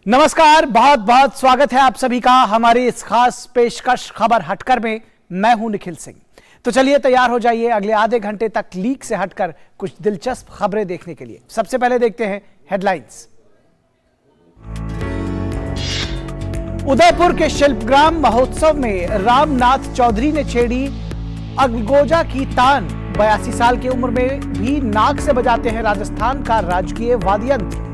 नमस्कार, बहुत बहुत स्वागत है आप सभी का हमारी इस खास पेशकश खबर हटकर में। मैं हूं निखिल सिंह। तो चलिए तैयार हो जाइए अगले आधे घंटे तक लीक से हटकर कुछ दिलचस्प खबरें देखने के लिए। सबसे पहले देखते हैं हेडलाइंस। उदयपुर के शिल्पग्राम महोत्सव में रामनाथ चौधरी ने छेड़ी अलगोजा की तान। 82 साल की उम्र में भी नाक से बजाते हैं राजस्थान का राजकीय वाद्य यंत्र।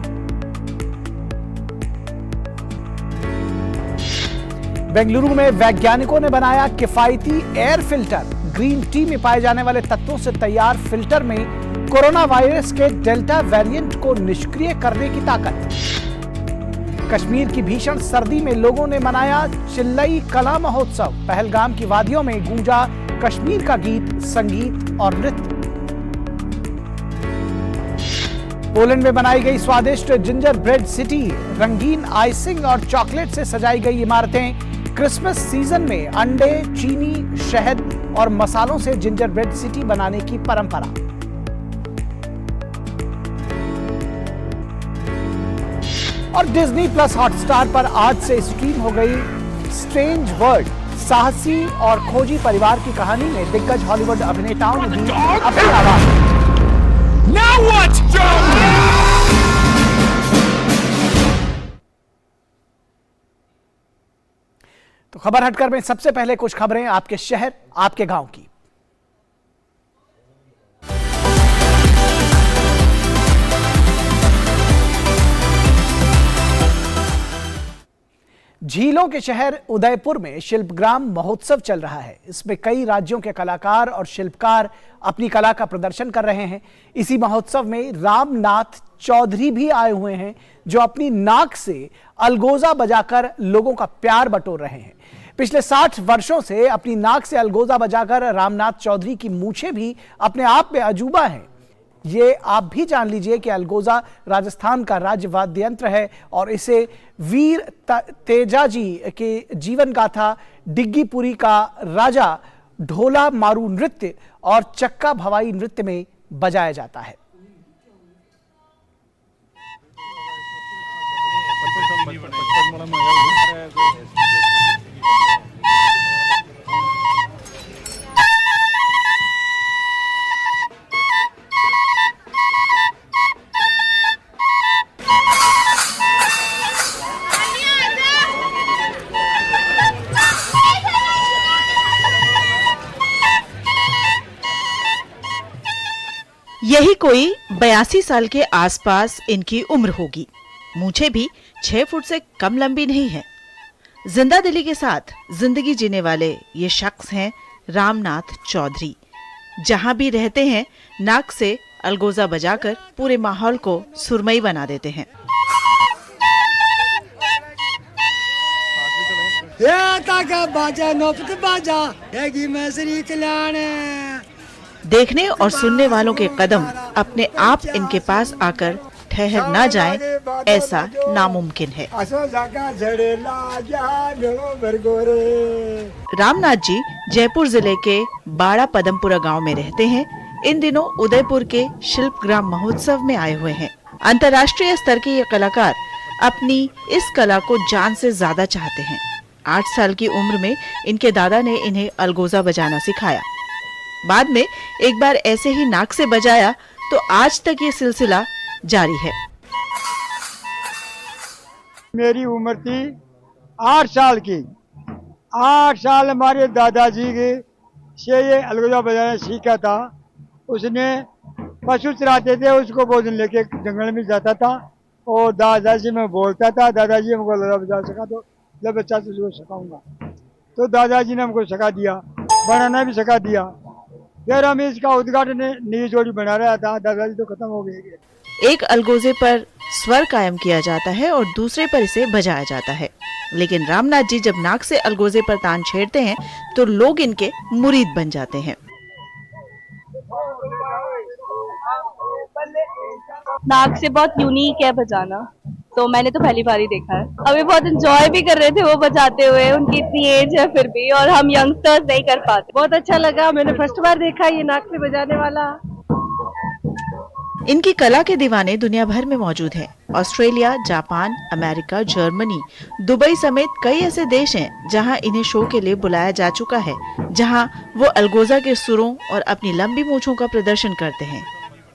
बेंगलुरु में वैज्ञानिकों ने बनाया किफायती एयर फिल्टर। ग्रीन टी में पाए जाने वाले तत्वों से तैयार फिल्टर में कोरोना वायरस के डेल्टा वेरिएंट को निष्क्रिय करने की ताकत। कश्मीर की भीषण सर्दी में लोगों ने मनाया चिल्लई कला महोत्सव। पहलगाम की वादियों में गूंजा कश्मीर का गीत, संगीत और नृत्य। पोलैंड में बनाई गई स्वादिष्ट जिंजर ब्रेड सिटी। रंगीन आइसिंग और चॉकलेट से सजाई गई इमारतें। क्रिसमस सीजन में अंडे, चीनी, शहद और मसालों से जिंजर ब्रेड सिटी बनाने की परंपरा। और डिज्नी प्लस हॉटस्टार पर आज से स्ट्रीम हो गई स्ट्रेंज वर्ल्ड। साहसी और खोजी परिवार की कहानी में दिग्गज हॉलीवुड अभिनेताओं ने दी अपनी आवाज। Now what, Joe? तो खबर हटकर में सबसे पहले कुछ खबरें आपके शहर, आपके गांव की। झीलों के शहर उदयपुर में शिल्पग्राम महोत्सव चल रहा है। इसमें कई राज्यों के कलाकार और शिल्पकार अपनी कला का प्रदर्शन कर रहे हैं। इसी महोत्सव में रामनाथ चौधरी भी आए हुए हैं, जो अपनी नाक से अलगोजा बजाकर लोगों का प्यार बटोर रहे हैं। पिछले 60 वर्षों से अपनी नाक से अलगोजा बजाकर रामनाथ चौधरी की मूछें भी अपने आप में अजूबा हैं। ये आप भी जान लीजिए कि अलगोजा राजस्थान का राज्य वाद्य यंत्र है और इसे वीर तेजाजी के जीवन गाथा, डिग्गीपुरी का राजा, ढोला मारू नृत्य और चक्का भवाई नृत्य में बजाया जाता है। यही कोई 82 साल के आसपास इनकी उम्र होगी। मूछें भी 6 फुट से कम लंबी नहीं है। जिंदा दिली के साथ जिंदगी जीने वाले ये शख्स हैं रामनाथ चौधरी। जहां भी रहते हैं नाक से अलगोजा बजाकर पूरे माहौल को सुरमई बना देते हैं। देखने और सुनने वालों के कदम अपने आप इनके पास आकर ठहर ना जाएं, ऐसा नामुमकिन है। रामनाथ जी जयपुर जिले के बाड़ा पदमपुरा गांव में रहते हैं। इन दिनों उदयपुर के शिल्पग्राम महोत्सव में आए हुए हैं। अंतर्राष्ट्रीय स्तर के ये कलाकार अपनी इस कला को जान से ज्यादा चाहते हैं। 8 साल की उम्र में इनके दादा ने इन्हें अलगोजा बजाना सिखाया। बाद में एक बार ऐसे ही नाक से बजाया तो आज तक ये सिलसिला जारी है। मेरी उम्र थी 8 साल की। 8 साल हमारे दादाजी के से ये अलगोजा बजाना सीखा था। उसने पशु चराते थे, उसको भोजन लेके जंगल में जाता था और दादाजी में बोलता था, दादाजी हमको अलगोजा बजा सका तो जब बच्चा तुझको सिखाऊंगा। तो दादाजी ने हमको सिखा दिया, बनाना भी सिखा दिया। फिर हम इसका उद्घाटन नई जोड़ी बना रहा था, दादाजी तो खत्म हो गए। एक अलगोजे पर स्वर कायम किया जाता है और दूसरे पर इसे बजाया जाता है। लेकिन रामनाथ जी जब नाक से अलगोजे पर तान छेड़ते हैं तो लोग इनके मुरीद बन जाते हैं। नाक से बहुत यूनिक है बजाना, तो मैंने तो पहली बार ही देखा है। अभी बहुत एंजॉय भी कर रहे थे वो बजाते हुए। उनकी इतनी एज है फिर भी, और हम यंगस्टर्स नहीं कर पाते। बहुत अच्छा लगा, मैंने फर्स्ट बार देखा ये नाक से बजाने वाला। इनकी कला के दीवाने दुनिया भर में मौजूद हैं। Australia, Japan, America, Germany, Dubai समेत कई ऐसे देश हैं जहां इन्हें शो के लिए बुलाया जा चुका है, जहां वो अलगोजा के सुरों और अपनी लंबी मूंछों का प्रदर्शन करते हैं।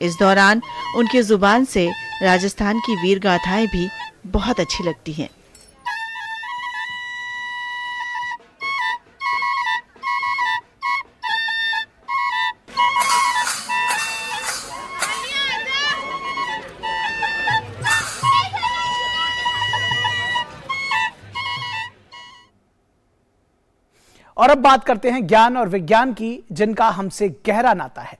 इस दौरान उनकी जुबान से राजस्थान की वीर गाथाएं भी बहुत अच्छी लगती हैं। और अब बात करते हैं ज्ञान और विज्ञान की, जिनका हमसे गहरा नाता है।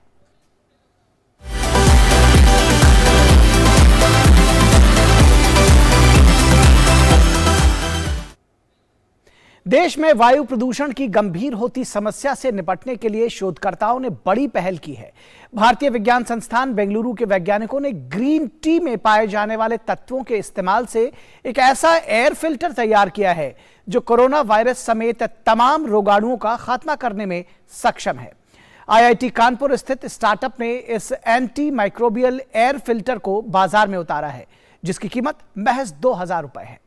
देश में वायु प्रदूषण की गंभीर होती समस्या से निपटने के लिए शोधकर्ताओं ने बड़ी पहल की है। भारतीय विज्ञान संस्थान बेंगलुरु के वैज्ञानिकों ने ग्रीन टी में पाए जाने वाले तत्वों के इस्तेमाल से एक ऐसा एयर फिल्टर तैयार किया है जो कोरोना वायरस समेत तमाम रोगाणुओं का खात्मा करने में सक्षम है। आईआईटी कानपुर स्थित स्टार्टअप ने इस एंटी माइक्रोबियल एयर फिल्टर को बाजार में उतारा है, जिसकी कीमत महज 2000 रुपए है।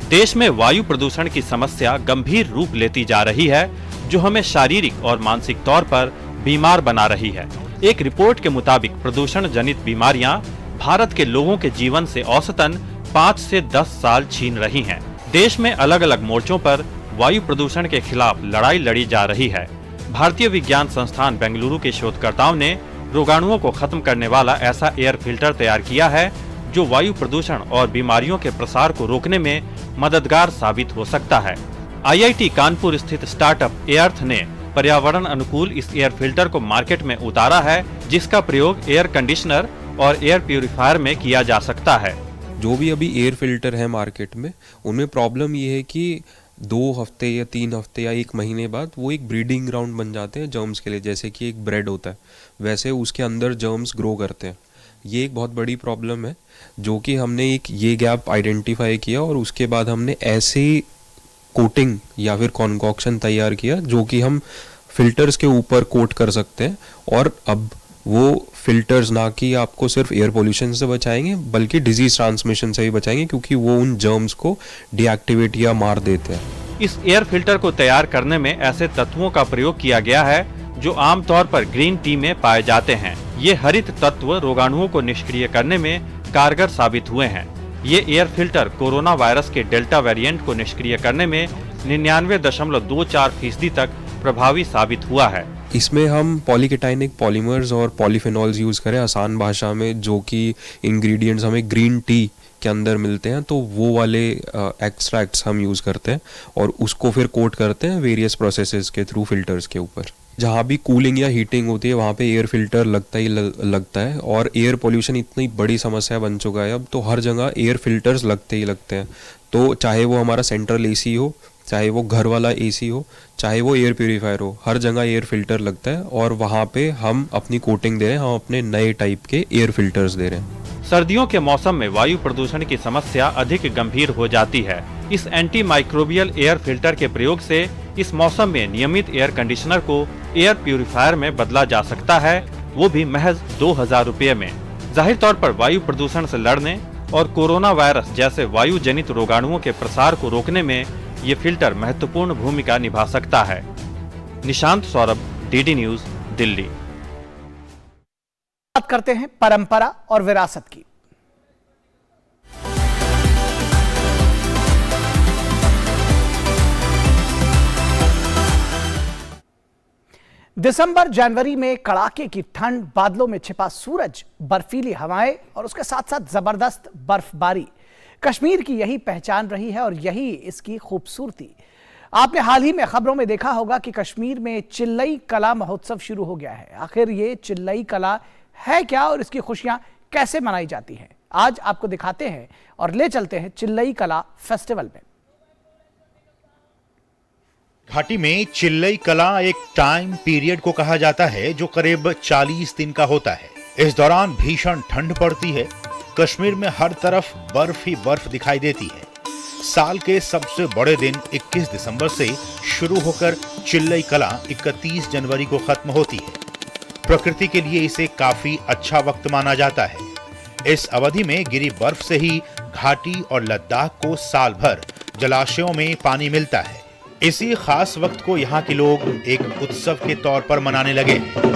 देश में वायु प्रदूषण की समस्या गंभीर रूप लेती जा रही है, जो हमें शारीरिक और मानसिक तौर पर बीमार बना रही है। एक रिपोर्ट के मुताबिक प्रदूषण जनित बीमारियां भारत के लोगों के जीवन से औसतन 5 से 10 साल छीन रही हैं। देश में अलग अलग मोर्चों पर वायु प्रदूषण के खिलाफ लड़ाई लड़ी जा रही है। भारतीय विज्ञान संस्थान बेंगलुरु के शोधकर्ताओं ने रोगाणुओं को खत्म करने वाला ऐसा एयर फिल्टर तैयार किया है जो वायु प्रदूषण और बीमारियों के प्रसार को रोकने में मददगार साबित हो सकता है। आईआईटी कानपुर स्थित स्टार्टअप एअर्थ ने पर्यावरण अनुकूल इस एयर फिल्टर को मार्केट में उतारा है, जिसका प्रयोग एयर कंडीशनर और एयर प्यूरिफायर में किया जा सकता है। जो भी अभी एयर फिल्टर है मार्केट में, उनमें प्रॉब्लम ये है कि 2 हफ्ते या 3 हफ्ते या 1 महीने बाद वो एक ब्रीडिंग ग्राउंड बन जाते हैं जर्म्स के लिए। जैसे कि एक ब्रेड होता है, वैसे उसके अंदर जर्म्स ग्रो करते हैं। ये एक बहुत बड़ी प्रॉब्लम है, जो कि हमने एक ये गैप आइडेंटिफाई किया और उसके बाद हमने ऐसे कोटिंग या फिर कॉन्कॉक्शन तैयार किया जो कि हम फिल्टर्स के ऊपर कोट कर सकते हैं। और अब वो फिल्टर्स ना कि आपको सिर्फ एयर पोल्यूशन से बचाएंगे, बल्कि डिजीज ट्रांसमिशन से भी बचाएंगे, क्योंकि वो उन जर्म्स को डीएक्टिवेट या मार देते हैं। इस एयर फिल्टर को तैयार करने में ऐसे तत्वों का प्रयोग किया गया है जो आमतौर पर ग्रीन टी में पाए जाते हैं। ये हरित तत्व रोगाणुओं को निष्क्रिय करने में कारगर साबित हुए हैं। ये एयर फिल्टर कोरोना वायरस के डेल्टा वेरिएंट को निष्क्रिय करने में 99.24% तक प्रभावी साबित हुआ है। इसमें हम पॉलीकेटाइनिक पॉलीमर्स और पॉलीफेनॉल्स यूज़ करें आसान भाषा में, जो कि इंग्रेडिएंट्स हमें ग्रीन टी के अंदर मिलते हैं, तो वो वाले एक्सट्रैक्ट्स हम यूज़ करते हैं और उसको फिर कोट करते हैं वेरियस प्रोसेसेस के थ्रू फिल्टर्स के ऊपर। जहाँ भी कूलिंग या हीटिंग होती है वहाँ पे एयर फिल्टर लगता है। और एयर पोल्यूशन इतनी बड़ी समस्या बन चुका है अब, तो हर जगह एयर फिल्टर्स लगते हैं। तो चाहे वो हमारा सेंट्रल एसी हो, चाहे वो घर वाला एसी हो, चाहे वो एयर प्यूरीफायर हो, हर जगह एयर फिल्टर लगता है और वहाँ पे हम अपनी कोटिंग दे रहे हैं, हम अपने नए टाइप के एयर फिल्टर्स दे रहे हैं। सर्दियों के मौसम में वायु प्रदूषण की समस्या अधिक गंभीर हो जाती है। इस एंटी माइक्रोबियल एयर फिल्टर के प्रयोग से इस मौसम में नियमित एयर कंडीशनर को एयर प्यूरिफायर में बदला जा सकता है, वो भी महज 2000 रुपये में। जाहिर तौर पर वायु प्रदूषण से लड़ने और कोरोना वायरस जैसे वायु जनित रोगाणुओं के प्रसार को रोकने में ये फिल्टर महत्वपूर्ण भूमिका निभा सकता है। Nishant Saurabh, DD news, Delhi. बात करते हैं परंपरा और विरासत की। दिसंबर जनवरी में कड़ाके की ठंड, बादलों में छिपा सूरज, बर्फीली हवाएं और उसके साथ साथ जबरदस्त बर्फबारी कश्मीर की यही पहचान रही है और यही इसकी खूबसूरती। आपने हाल ही में खबरों में देखा होगा कि कश्मीर में चिल्लई कला महोत्सव शुरू हो गया है। आखिर ये चिल्लई कला है क्या और इसकी खुशियां कैसे मनाई जाती हैं, आज आपको दिखाते हैं और ले चलते हैं चिल्लई कला फेस्टिवल में। घाटी में चिल्लई कला एक टाइम पीरियड को कहा जाता है जो करीब 40 दिन का होता है। इस दौरान भीषण ठंड पड़ती है। कश्मीर में हर तरफ बर्फ ही बर्फ दिखाई देती है। साल के सबसे बड़े दिन 21 दिसंबर से शुरू होकर चिल्लई कला 31 जनवरी को खत्म होती है। प्रकृति के लिए इसे काफी अच्छा वक्त माना जाता है। इस अवधि में गिरी बर्फ से ही घाटी और लद्दाख को साल भर जलाशयों में पानी मिलता है। इसी खास वक्त को यहाँ के लोग एक उत्सव के तौर पर मनाने लगे हैं।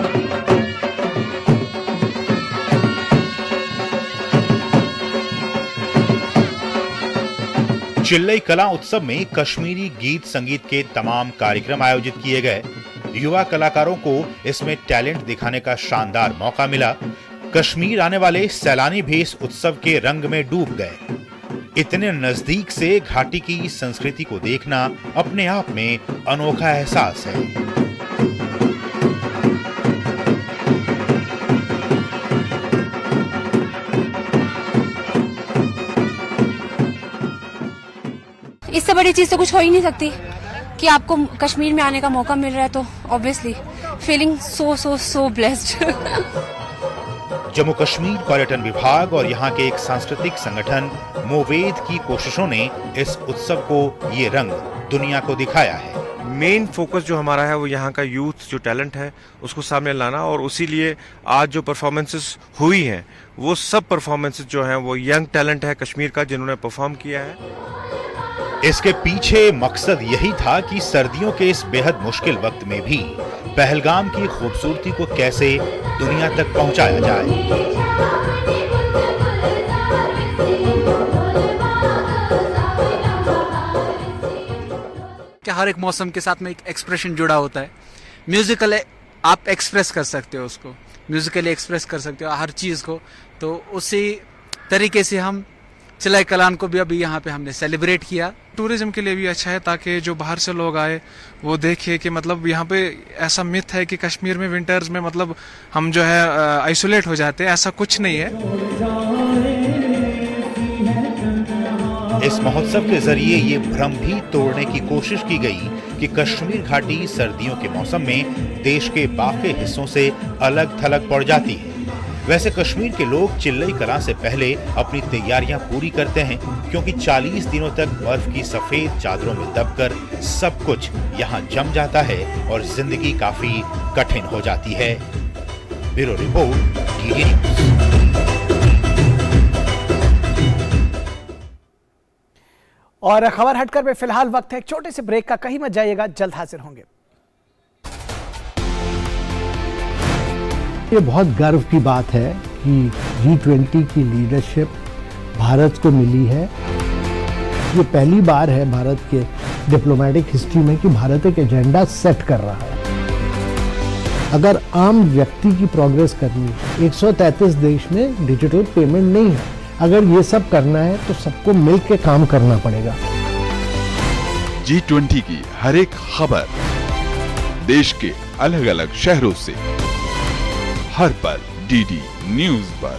चिल्लई कला उत्सव में कश्मीरी गीत संगीत के तमाम कार्यक्रम आयोजित किए गए। युवा कलाकारों को इसमें टैलेंट दिखाने का शानदार मौका मिला। कश्मीर आने वाले सैलानी भी इस उत्सव के रंग में डूब गए। इतने नजदीक से घाटी की संस्कृति को देखना अपने आप में अनोखा एहसास है। इससे बड़ी चीज तो कुछ हो ही नहीं सकती कि आपको कश्मीर में आने का मौका मिल रहा है, तो obviously feeling so blessed. Jammu Kashmir पर्यटन विभाग और यहाँ के एक सांस्कृतिक संगठन मोवेद की कोशिशों ने इस उत्सव को ये रंग दुनिया को दिखाया है। मेन फोकस जो हमारा है वो यहाँ का यूथ जो टैलेंट है उसको सामने लाना, और उसी लिए आज जो परफॉर्मेंसेस हुई हैं वो सब परफॉर्मेंसेस जो हैं वो यंग टैलेंट है कश्मीर का जिन्होंने परफॉर्म किया है। इसके पीछे मकसद यही था कि सर्दियों के इस बेहद मुश्किल वक्त में भी पहलगाम की खूबसूरती को कैसे दुनिया तक पहुंचाया जाए। कि हर एक मौसम के साथ में एक एक्सप्रेशन जुड़ा होता है। म्यूजिकल आप एक्सप्रेस कर सकते हो, उसको म्यूजिकली एक्सप्रेस कर सकते हो हर चीज़ को। तो उसी तरीके से हम चिल्लई कलान को भी अभी यहाँ पे हमने सेलिब्रेट किया। टूरिज्म के लिए भी अच्छा है ताकि जो बाहर से लोग आए वो देखे कि मतलब यहाँ पे ऐसा मिथ है कि कश्मीर में विंटर्स में मतलब हम जो है आइसोलेट हो जाते हैं, ऐसा कुछ नहीं है। इस महोत्सव के जरिए ये भ्रम भी तोड़ने की कोशिश की गई कि कश्मीर घाटी सर्दियों के मौसम में देश के बाकी हिस्सों से अलग थलग पड़ जाती है। वैसे कश्मीर के लोग चिल्लई कलां से पहले अपनी तैयारियां पूरी करते हैं, क्योंकि 40 दिनों तक बर्फ की सफेद चादरों में दबकर सब कुछ यहां जम जाता है और जिंदगी काफी कठिन हो जाती है। Bureau report, DD news. और खबर हटकर में फिलहाल वक्त है एक छोटे से ब्रेक का। कहीं मत जाइएगा, जल्द हाजिर होंगे। ये बहुत गर्व की बात है कि G20 की लीडरशिप भारत को मिली है। ये पहली बार है भारत के डिप्लोमेटिक हिस्ट्री में कि भारत एक एजेंडा सेट कर रहा है। अगर आम व्यक्ति की प्रोग्रेस करनी है, 133 देश में डिजिटल पेमेंट नहीं है, अगर ये सब करना है तो सबको मिलकर काम करना पड़ेगा। G20 की हर एक खबर देश के अलग अलग शहरों से हर पल डीडी न्यूज़ पर।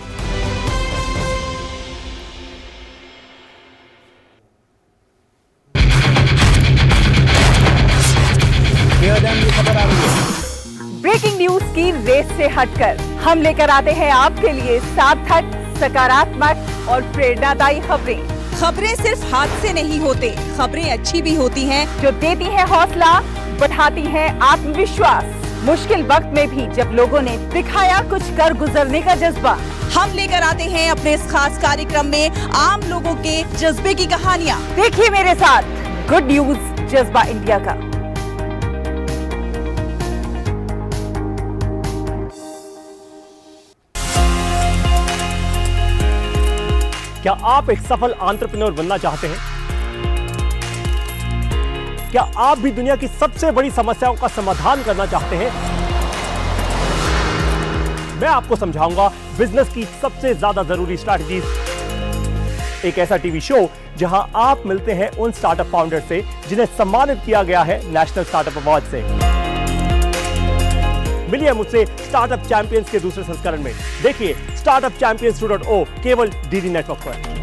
ब्रेकिंग न्यूज की रेस से हटकर हम लेकर आते हैं आपके लिए सार्थक, सकारात्मक और प्रेरणादायी खबरें सिर्फ हाथ से नहीं होते, खबरें अच्छी भी होती हैं जो देती हैं हौसला, बढ़ाती हैं आत्मविश्वास। मुश्किल वक्त में भी जब लोगों ने दिखाया कुछ कर गुजरने का जज्बा, हम लेकर आते हैं अपने इस खास कार्यक्रम में आम लोगों के जज्बे की कहानियाँ। देखिए मेरे साथ गुड न्यूज जज्बा इंडिया का। क्या आप एक सफल एंटरप्रेन्योर बनना चाहते हैं? क्या आप भी दुनिया की सबसे बड़ी समस्याओं का समाधान करना चाहते हैं? मैं आपको समझाऊंगा बिजनेस की सबसे ज्यादा जरूरी स्ट्रैटेजीज। एक ऐसा टीवी शो जहां आप मिलते हैं उन स्टार्टअप फाउंडर से जिन्हें सम्मानित किया गया है नेशनल स्टार्टअप अवार्ड से। मिलिए मुझसे स्टार्टअप चैंपियंस के दूसरे संस्करण में। देखिए स्टार्टअप चैंपियंस 2.0 केवल डीडी नेटवर्क पर।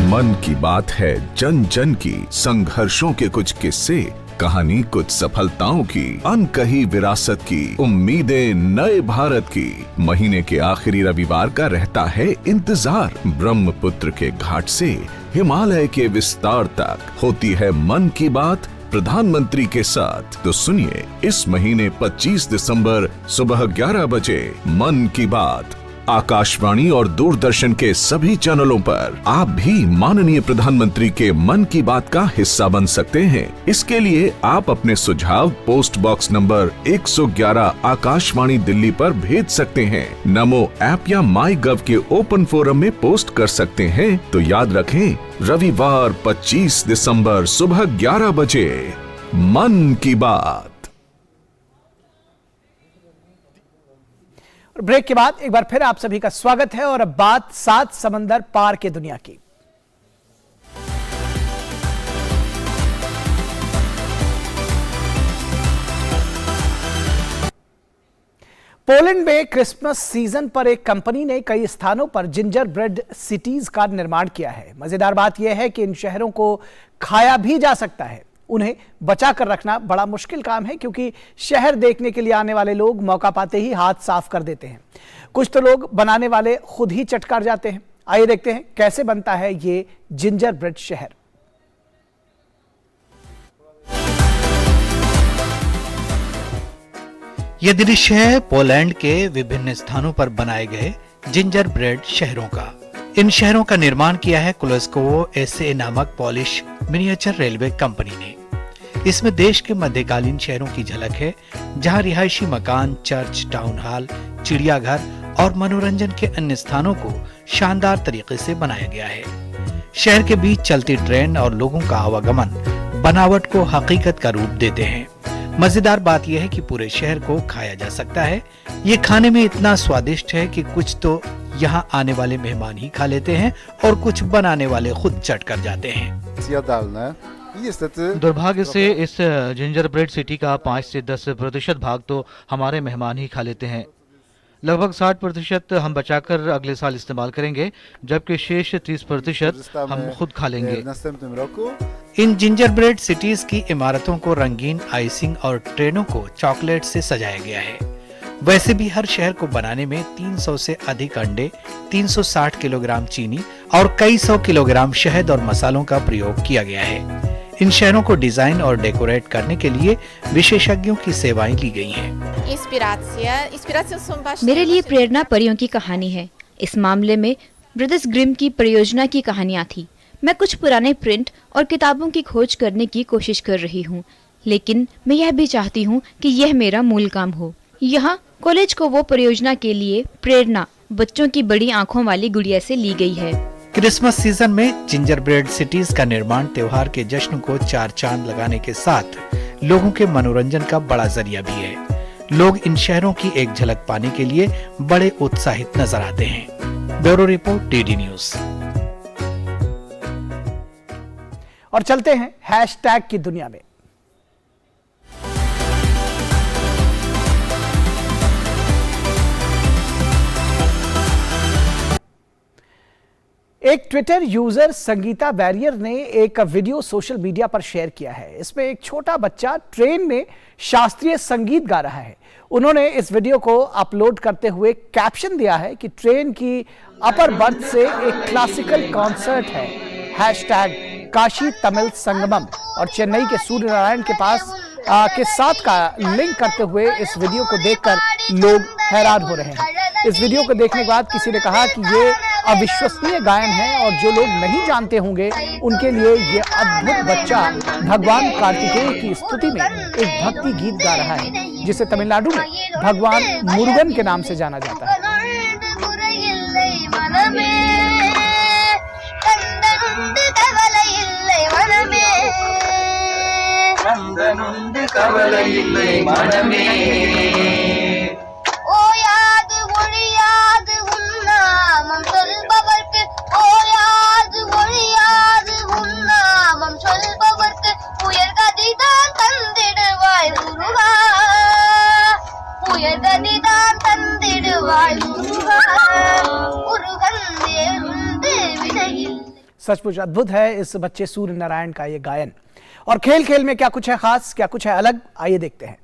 मन की बात है जन जन की, संघर्षों के कुछ किस्से, कहानी कुछ सफलताओं की, अनकही विरासत की, उम्मीदें नए भारत की। महीने के आखिरी रविवार का रहता है इंतजार। ब्रह्मपुत्र के घाट से हिमालय के विस्तार तक होती है मन की बात प्रधानमंत्री के साथ। तो सुनिए इस महीने 25 दिसंबर सुबह 11 बजे मन की बात आकाशवाणी और दूरदर्शन के सभी चैनलों पर। आप भी माननीय प्रधानमंत्री के मन की बात का हिस्सा बन सकते हैं। इसके लिए आप अपने सुझाव post box number 111 Akashvani Delhi पर भेज सकते हैं। नमो ऐप या MyGov के ओपन फोरम में पोस्ट कर सकते हैं। तो याद रखें, रविवार 25 दिसंबर सुबह 11 बजे मन की बात। ब्रेक के बाद एक बार फिर आप सभी का स्वागत है और अब बात 7 समंदर पार के दुनिया की। पोलैंड में क्रिसमस सीजन पर एक कंपनी ने कई स्थानों पर जिंजर ब्रेड सिटीज का निर्माण किया है। मजेदार बात यह है कि इन शहरों को खाया भी जा सकता है। उन्हें बचा कर रखना बड़ा मुश्किल काम है, क्योंकि शहर देखने के लिए आने वाले लोग मौका पाते ही हाथ साफ कर देते हैं। कुछ तो लोग बनाने वाले खुद ही चटकार जाते हैं। आइए देखते हैं कैसे बनता है ये जिंजर ब्रेड शहर। यह दृश्य है पोलैंड के विभिन्न स्थानों पर बनाए गए जिंजर ब्रेड शहरों का। इन शहरों का निर्माण किया है कोलोस्कोवो एसए नामक पॉलिश मिनिएचर रेलवे कंपनी ने। इसमें देश के मध्यकालीन शहरों की झलक है, जहां रिहायशी मकान, चर्च, टाउन हॉल, चिड़ियाघर और मनोरंजन के अन्य स्थानों को शानदार तरीके से बनाया गया है। शहर के बीच चलती ट्रेन और लोगों का आवागमन बनावट को हकीकत का रूप देते हैं। मजेदार बात यह है कि पूरे शहर को खाया जा सकता है। ये खाने में इतना स्वादिष्ट है कि कुछ तो यहाँ आने वाले मेहमान ही खा लेते हैं और कुछ बनाने वाले खुद चट कर जाते हैं। दुर्भाग्य से इस जिंजर ब्रेड सिटी का 5 से 10% भाग तो हमारे मेहमान ही खा लेते हैं। लगभग 60% हम बचाकर अगले साल इस्तेमाल करेंगे, जबकि शेष 30% हम खुद खा लेंगे। इन जिंजर ब्रेड सिटीज की इमारतों को रंगीन आइसिंग और ट्रेनों को चॉकलेट से सजाया गया है। वैसे भी हर शहर को बनाने में 300 से अधिक अंडे, 360 किलोग्राम चीनी और कई सौ किलोग्राम शहद और मसालों का प्रयोग किया गया है। इन शहरों को डिजाइन और डेकोरेट करने के लिए विशेषज्ञों की सेवाएं ली गई हैं। मेरे लिए प्रेरणा परियों की कहानी है। इस मामले में ब्रदर्स ग्रिम की परियोजना की कहानियां थी। मैं कुछ पुराने प्रिंट और किताबों की खोज करने की कोशिश कर रही हूँ, लेकिन मैं यह भी चाहती हूँ कि यह मेरा मूल काम हो। यहाँ कॉलेज को वो परियोजना के लिए प्रेरणा बच्चों की बड़ी आंखों वाली गुड़िया से ली गई है। क्रिसमस सीजन में जिंजर ब्रेड सिटीज का निर्माण त्योहार के जश्न को 4 चांद लगाने के साथ लोगों के मनोरंजन का बड़ा जरिया भी है। लोग इन शहरों की एक झलक पाने के लिए बड़े उत्साहित नजर आते हैं। Bureau report DD news. और चलते हैं हैशटैग की दुनिया में। एक ट्विटर यूजर संगीता बैरियर ने एक वीडियो सोशल मीडिया पर शेयर किया है। इसमें एक छोटा बच्चा ट्रेन में शास्त्रीय संगीत गा रहा है। उन्होंने इस वीडियो को अपलोड करते हुए कैप्शन दिया है कि ट्रेन की अपर बर्थ से एक क्लासिकल कॉन्सर्ट है। हैशटैग काशी तमिल संगमम और चेन्नई के सूर्य नारायण के पास के साथ का लिंक करते हुए इस वीडियो को देखकर लोग हैरान हो रहे हैं। इस वीडियो को देखने के बाद किसी ने कहा कि ये अविश्वसनीय गायन है और जो लोग नहीं जानते होंगे उनके लिए ये अद्भुत बच्चा भगवान कार्तिकेय की स्तुति में एक भक्ति गीत गा रहा है, जिसे तमिलनाडु में भगवान मुरुगन के नाम से जाना जाता है। सचमुच अद्भुत है इस बच्चे सूर्य नारायण का ये गायन। और खेल खेल में क्या कुछ है खास, क्या कुछ है अलग, आइए देखते हैं।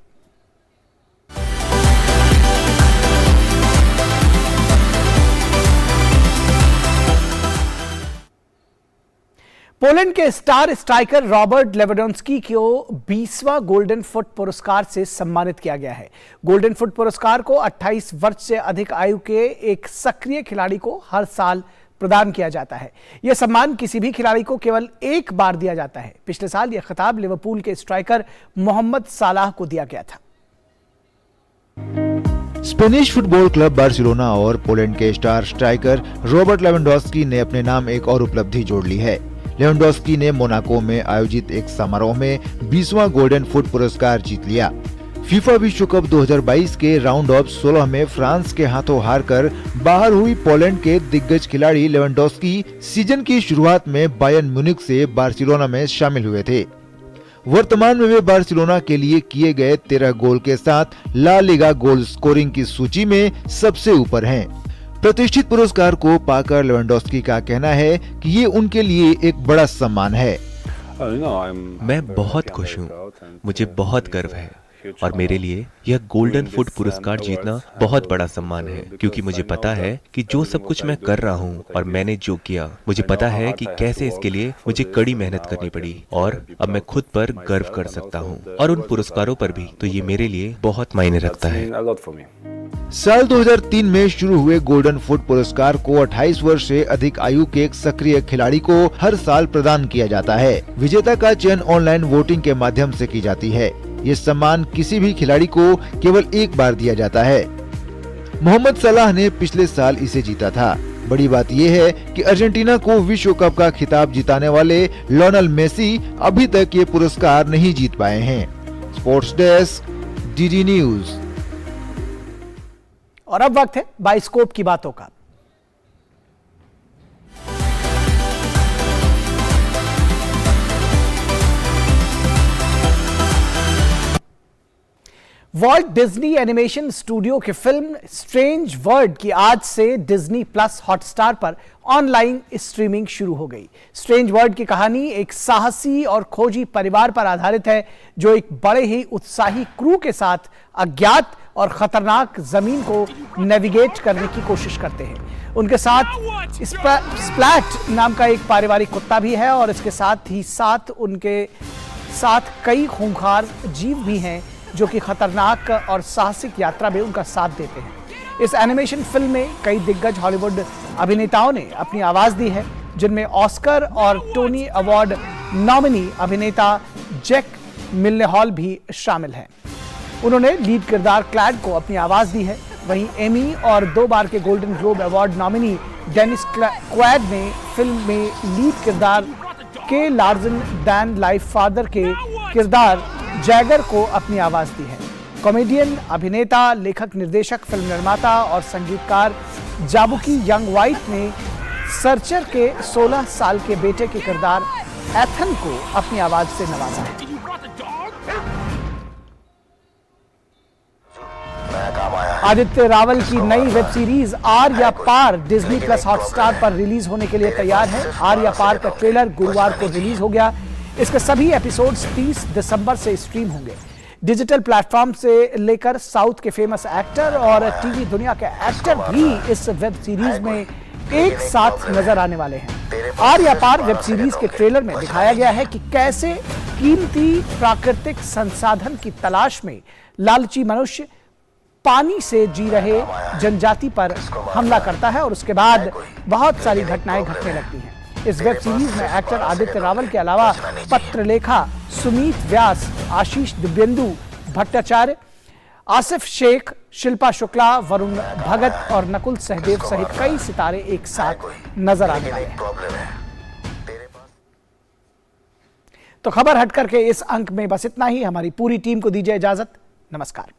पोलैंड के स्टार स्ट्राइकर रॉबर्ट लेवेंडोव्स्की को 20वां गोल्डन फुट पुरस्कार से सम्मानित किया गया है। गोल्डन फुट पुरस्कार को 28 वर्ष से अधिक आयु के एक सक्रिय खिलाड़ी को हर साल प्रदान किया जाता है। यह सम्मान किसी भी खिलाड़ी को केवल एक बार दिया जाता है। पिछले साल यह खिताब लिवरपूल के स्ट्राइकर मोहम्मद सालाह को दिया गया था। स्पेनिश फुटबॉल क्लब बार्सिलोना और पोलैंड के स्टार स्ट्राइकर रॉबर्ट लेवेंडोव्स्की ने अपने नाम एक और उपलब्धि जोड़ ली है। लेवेंडोव्स्की ने मोनाको में आयोजित एक समारोह में 20वां गोल्डन फुट पुरस्कार जीत लिया। फीफा विश्व कप 2022 के राउंड ऑफ 16 में फ्रांस के हाथों हारकर बाहर हुई पोलैंड के दिग्गज खिलाड़ी लेवेंडोव्स्की सीजन की शुरुआत में बायर्न म्यूनिख से बार्सिलोना में शामिल हुए थे। वर्तमान में वे बार्सिलोना के लिए किए गए 13 गोल के साथ ला लीगा गोल स्कोरिंग की सूची में सबसे ऊपर हैं। प्रतिष्ठित पुरस्कार को पाकर लेवेंडोव्स्की का कहना है कि ये उनके लिए एक बड़ा सम्मान है। मैं बहुत खुश हूँ, मुझे बहुत गर्व है और मेरे लिए यह गोल्डन फुट पुरस्कार जीतना बहुत बड़ा सम्मान है, क्योंकि मुझे पता है कि जो सब कुछ मैं कर रहा हूँ और मैंने जो किया, मुझे पता है कि कैसे इसके लिए मुझे कड़ी मेहनत करनी पड़ी और अब मैं खुद पर गर्व कर सकता हूँ और उन पुरस्कारों पर भी। तो ये मेरे लिए बहुत मायने रखता है। साल 2003 में शुरू हुए गोल्डन फुट पुरस्कार को 28 वर्ष से अधिक आयु के एक सक्रिय खिलाड़ी को हर साल प्रदान किया जाता है। विजेता का चयन ऑनलाइन वोटिंग के माध्यम से की जाती है। ये सम्मान किसी भी खिलाड़ी को केवल एक बार दिया जाता है। मोहम्मद सलाह ने पिछले साल इसे जीता था। बड़ी बात यह है कि अर्जेंटीना को विश्व कप का खिताब जिताने वाले लियोनेल मेसी अभी तक ये पुरस्कार नहीं जीत पाए हैं। Sports desk, DD news. और अब वक्त है बाइस्कोप की बातों का। वॉल्ट डिज्नी एनिमेशन स्टूडियो की फिल्म स्ट्रेंज वर्ल्ड की आज से डिज्नी प्लस हॉटस्टार पर ऑनलाइन स्ट्रीमिंग शुरू हो गई। स्ट्रेंज वर्ल्ड की कहानी एक साहसी और खोजी परिवार पर आधारित है जो एक बड़े ही उत्साही क्रू के साथ अज्ञात और खतरनाक जमीन को नेविगेट करने की कोशिश करते हैं। उनके साथ स्प्लैट नाम का एक पारिवारिक कुत्ता भी है और इसके साथ ही उनके साथ कई खूंखार जीव भी हैं जो कि खतरनाक और साहसिक यात्रा में उनका साथ देते हैं। इस एनिमेशन फिल्म में कई दिग्गज हॉलीवुड अभिनेताओं ने अपनी आवाज दी है, जिनमें ऑस्कर और टोनी अवार्ड नॉमिनी अभिनेता जैक मिलनेहॉल भी शामिल हैं। उन्होंने लीड किरदार क्लैड को अपनी आवाज दी है। वहीं एमी और 2 बार के Golden Globe award nominee Dennis Quaid ने फिल्म में लीड किरदार के लार्जन दैन लाइफ फादर के किरदार जैगर को अपनी आवाज दी है। कॉमेडियन, अभिनेता, लेखक, निर्देशक, फिल्म निर्माता और संगीतकार जाबुकी यंग वाइट ने सर्चर के 16 साल के बेटे के किरदार एथन को अपनी आवाज से नवाजा है। आदित्य रावल की नई वेब सीरीज आर या पार डिज्नी प्लस हॉटस्टार पर रिलीज होने के लिए तैयार है। आर या पार का ट्रेलर गुरुवार को रिलीज हो गया। इसके सभी एपिसोड्स 30 दिसंबर से स्ट्रीम होंगे। डिजिटल प्लेटफॉर्म से लेकर साउथ के फेमस एक्टर और टीवी दुनिया के एक्टर भी इस वेब सीरीज में एक साथ नजर आने वाले हैं। आर या पार वेब सीरीज के ट्रेलर में दिखाया गया है कि कैसे कीमती प्राकृतिक संसाधन की तलाश में लालची मनुष्य पानी से जी रहे जनजाति पर हमला करता है और उसके बाद बहुत सारी घटनाएं घटने लगती हैं। इस वेब सीरीज में एक्टर आदित्य रावल के अलावा पत्रलेखा सुमीत व्यास, आशीष दिव्येंदु भट्टाचार्य, आसिफ शेख, शिल्पा शुक्ला, वरुण भगत और नकुल सहदेव सहित कई सितारे एक साथ नजर आने वाले हैं। तो खबर हटकर के इस अंक में बस इतना ही। हमारी पूरी टीम को दीजिए इजाजत। नमस्कार।